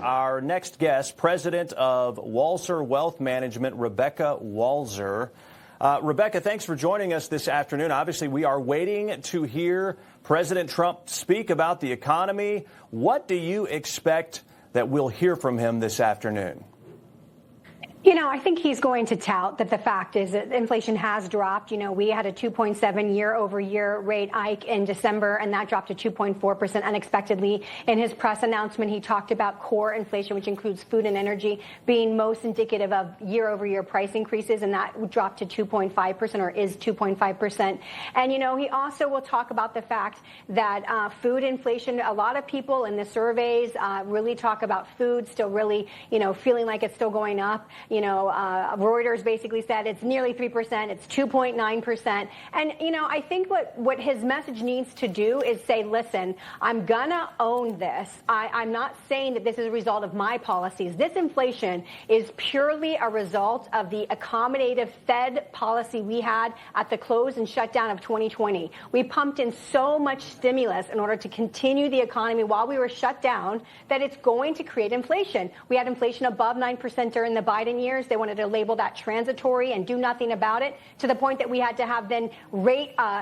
Our next guest, president of Walser Wealth Management, Rebecca Walser. Rebecca, thanks for joining us this afternoon. Obviously, we are waiting to hear President Trump speak about the economy. What do you expect that we'll hear from him this afternoon? You know, I think he's going to tout that the fact is that inflation has dropped. You know, we had a 2.7 year-over-year rate hike in December, and that dropped to 2.4% unexpectedly. In his press announcement, he talked about core inflation, which includes food and energy, being most indicative of year-over-year price increases, and that dropped to 2.5% or is 2.5%. And, you know, he also will talk about the fact that food inflation, a lot of people in the surveys really talk about food still really, you know, feeling like it's still going up. You know, Reuters basically said it's nearly 3%, it's 2.9%. And, you know, I think what his message needs to do is say, listen, I'm going to own this. I'm not saying that this is a result of my policies. This inflation is purely a result of the accommodative Fed policy we had at the close and shutdown of 2020. We pumped in so much stimulus in order to continue the economy while we were shut down that it's going to create inflation. We had inflation above 9% during the Biden years. They wanted to label that transitory and do nothing about it, to the point that we had to have then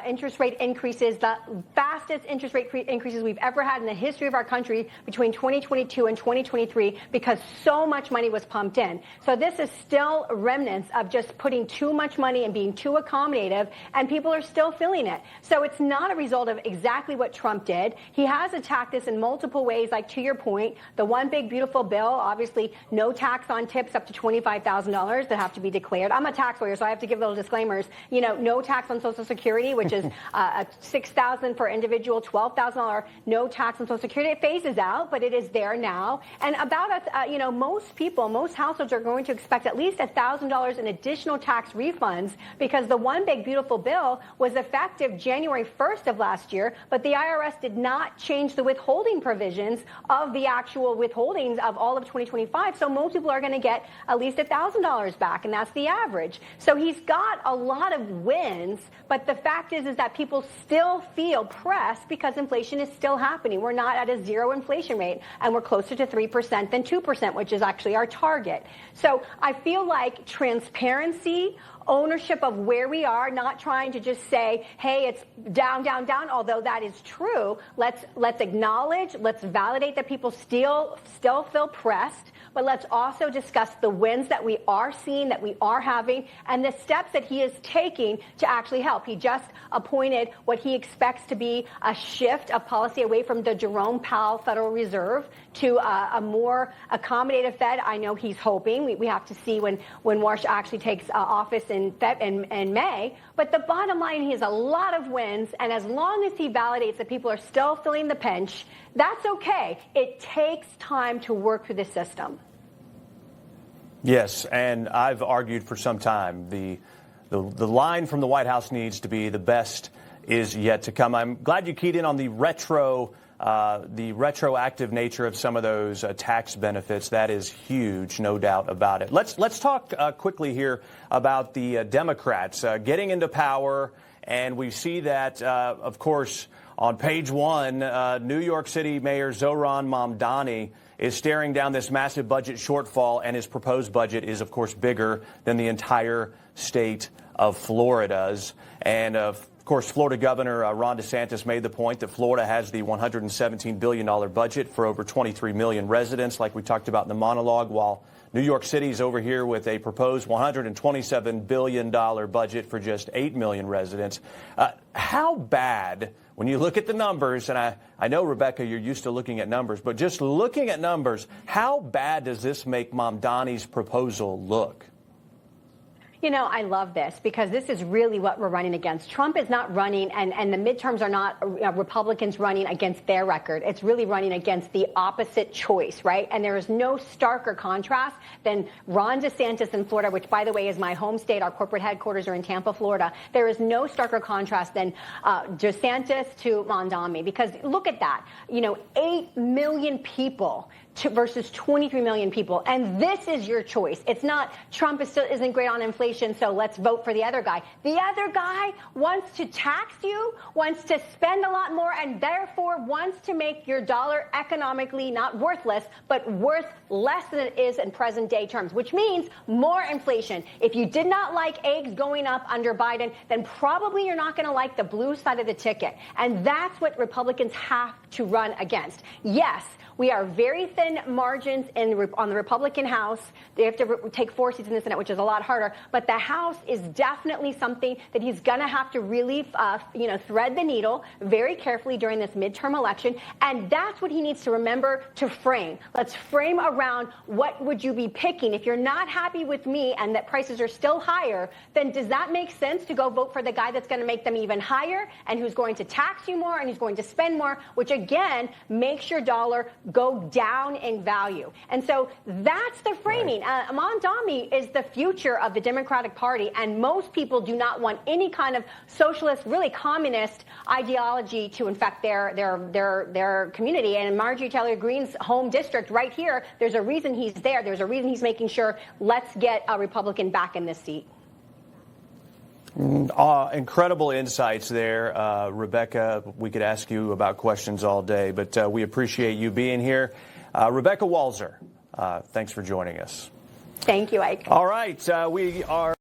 interest rate increases, the fastest interest rate increases we've ever had in the history of our country between 2022 and 2023, because so much money was pumped in. So this is still remnants of just putting too much money and being too accommodative, and people are still feeling it. So it's not a result of exactly what Trump did. He has attacked this in multiple ways, like to your point, the one big beautiful bill, obviously no tax on tips up to $25,000 that have to be declared. I'm a tax lawyer, so I have to give little disclaimers. You know, no tax on Social Security, which is $6,000 for individual, $12,000 no tax on Social Security. It phases out, but it is there now. And about, you know, most people, most households are going to expect at least $1,000 in additional tax refunds, because the one big beautiful bill was effective January 1st of last year, but the IRS did not change the withholding provisions of the actual withholdings of all of 2025. So most people are going to get at least $1,000 back, and that's the average. So he's got a lot of wins, but the fact is that people still feel pressed because inflation is still happening. We're not at a zero inflation rate, and we're closer to 3% than 2%, which is actually our target. So I feel like transparency, ownership of where we are, not trying to just say, hey, it's down, down, down, although that is true. Let's acknowledge, let's validate that people still feel pressed, but let's also discuss the wins that we are seeing, that we are having, and the steps that he is taking to actually help. He just appointed what he expects to be a shift of policy away from the Jerome Powell Federal Reserve to a more accommodative Fed. I know he's hoping. We have to see when Walser actually takes office in May. But the bottom line, he has a lot of wins, and as long as he validates that people are still feeling the pinch, that's okay. It takes time to work through the system. Yes, and I've argued for some time the line from the White House needs to be the best is yet to come. I'm glad you keyed in on the retroactive nature of some of those tax benefits. That is huge, no doubt about it. Let's talk quickly here about the Democrats getting into power, and we see that, of course, on page one, New York City Mayor Zohran Mamdani is staring down this massive budget shortfall, and his proposed budget is, of course, bigger than the entire state of Florida's. And, of course, Florida Governor Ron DeSantis made the point that Florida has the $117 billion budget for over 23 million residents, like we talked about in the monologue, while New York City is over here with a proposed $127 billion budget for just 8 million residents. How bad, when you look at the numbers, and I know, Rebecca, you're used to looking at numbers, but just looking at numbers, how bad does this make Mamdani's proposal look? You know, I love this because this is really what we're running against. Trump is not running, and the midterms are not Republicans running against their record. It's really running against the opposite choice, right? And there is no starker contrast than Ron DeSantis in Florida, which, by the way, is my home state. Our corporate headquarters are in Tampa, Florida. There is no starker contrast than DeSantis to Mamdani, because look at that. You know, 8 million people versus 23 million people. And this is your choice. It's not Trump isn't great on inflation, so let's vote for the other guy. The other guy wants to tax you, wants to spend a lot more, and therefore wants to make your dollar economically not worthless, but worth less than it is in present day terms, which means more inflation. If you did not like eggs going up under Biden, then probably you're not going to like the blue side of the ticket. And that's what Republicans have to run against. Yes, we are very thin margins on the Republican House. They have to take 4 seats in the Senate, which is a lot harder. But the House is definitely something that he's going to have to really, thread the needle very carefully during this midterm election. And that's what he needs to remember to frame. Let's frame around what would you be picking. If you're not happy with me and that prices are still higher, then does that make sense to go vote for the guy that's going to make them even higher and who's going to tax you more and who's going to spend more, which again makes your dollar go down in value. And so that's the framing. Mamdani is the future of the Democratic Party, and most people do not want any kind of socialist, really communist ideology to infect their community. And in Marjorie Taylor Greene's home district right here, there's a reason he's there. There's a reason he's making sure let's get a Republican back in this seat. Incredible insights there, Rebecca. We could ask you about questions all day, but we appreciate you being here. Rebecca Walser, thanks for joining us. Thank you, Ike. All right, we are.